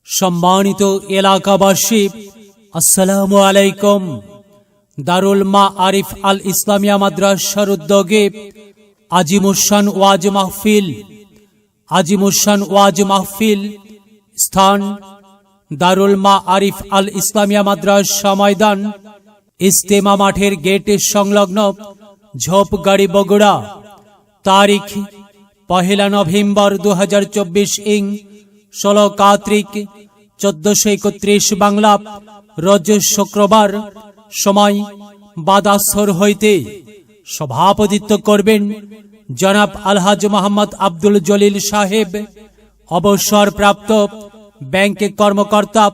সম্মানিত এলাকাবাসী, আসসালামু আলাইকুম। দারুল মাআরিফ আল ইসলামিয়া মাদ্রাসার উদ্যোগে আজিমুসান ওয়াজ মাহফিল, স্থান দারুল মাআরিফ আল ইসলামিয়া মাদ্রাসা ময়দান, ইজতেমা মাঠের গেট সংলগ্ন, ঝোপগাড়ি, বগুড়া। তারিখ 1 নভেম্বর 2024 ইং 16 কার্তিক 1431 বাংলা, রোজ শুক্রবার। সময় বাদাসর হইতে। সভাপতিত্ব করবেন জনাব আলহাজ মোহাম্মদ আব্দুল জলিল সাহেব, অবসরপ্রাপ্ত ব্যাংক কর্মকর্তা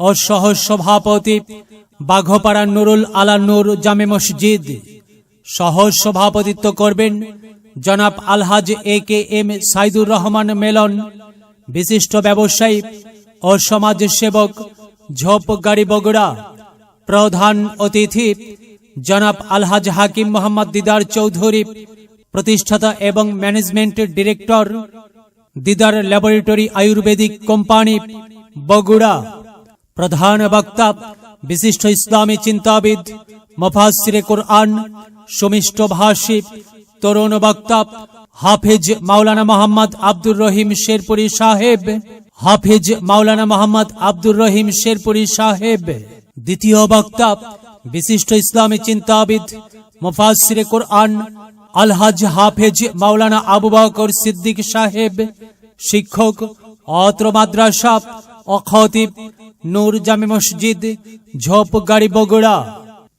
ও সহ সভাপতি, বাঘপাড়া নুরুল আলা নূর জামে মসজিদ। সহ সভাপতিত্ব করবেন জনাব আলহাজ AKM সাইদুর রহমান মেলন, বিশিষ্ট ব্যবসায়ী ও সমাজ সেবক, ঝোপগাড়ি, বগুড়া। প্রধান অতিথি জনাব আলহাজ হাকিম মোহাম্মদ দিদার চৌধুরী, প্রতিষ্ঠাতা এবং ম্যানেজমেন্ট ডিরেক্টর, দিদার ল্যাবরেটরি আয়ুর্বেদিক কোম্পানি, বগুড়া। প্রধান বক্তা বিশিষ্ট ইসলামী চিন্তাবিদ, মুফাসসিরে কুরআন, সুমিষ্ট ভাষী, তরুণ বক্তা হাফেজ মাওলানা মোহাম্মদ আব্দুর রহিম শেরপুরি সাহেব। দ্বিতীয় বক্তা বিশিষ্ট ইসলামী চিন্তাবিদ, মুফাসসিরে কুরআন আলহাজ হাফেজ মাওলানা আবু বকর সিদ্দিক সাহেব, শিক্ষক, অত্র মাদ্রাসা ও খতিব, নূর জামে মসজিদ, ঝোপগাড়ি, বগুড়া।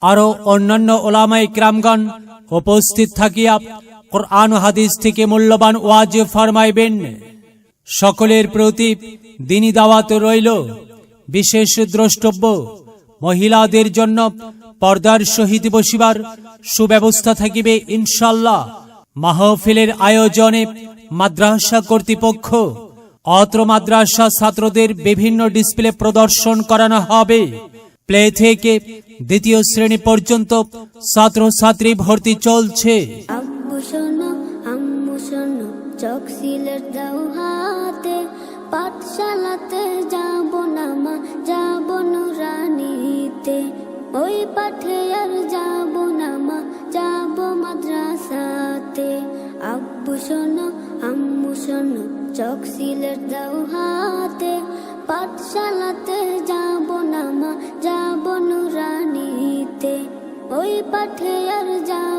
আরো অন্যান্য ওলামায়ে কিরামগণ উপস্থিত থাকিয়া কুরআন ও হাদিস থেকে মূল্যবান ওয়াজ ফরমাইবেন। সকলের প্রতি দ্বীনি দাওয়াত রইল। বিশেষ দ্রষ্টব্য, মহিলাদের জন্য পর্দার সহিত বসিবার সুব্যবস্থা থাকিবে ইনশাআল্লাহ। মাহফিলের আয়োজনে মাদ্রাসা কর্তৃপক্ষ অত্র মাদ্রাসা ছাত্রদের বিভিন্ন ডিসপ্লে প্রদর্শন করানো হবে। প্লে থেকে দ্বিতীয় শ্রেণী পর্যন্ত ছাত্রছাত্রী ভর্তি চলছে। আব্বু শোনো, আম্মু শোনো, চোখ সিলেট দাও হাতে, পাঠশালাতে যাব না মা, যাব নুরানিতে। ওই পাঠে আর যাব না মা, যাব মাদ্রাসাতে। আব্বু শোনো, আম্মু শোনো, চোখ সিলেট দাও হাতে, পাঠশালাতে যাব না মা, যাব নুরানিতে। ওই পাঠে আর যাব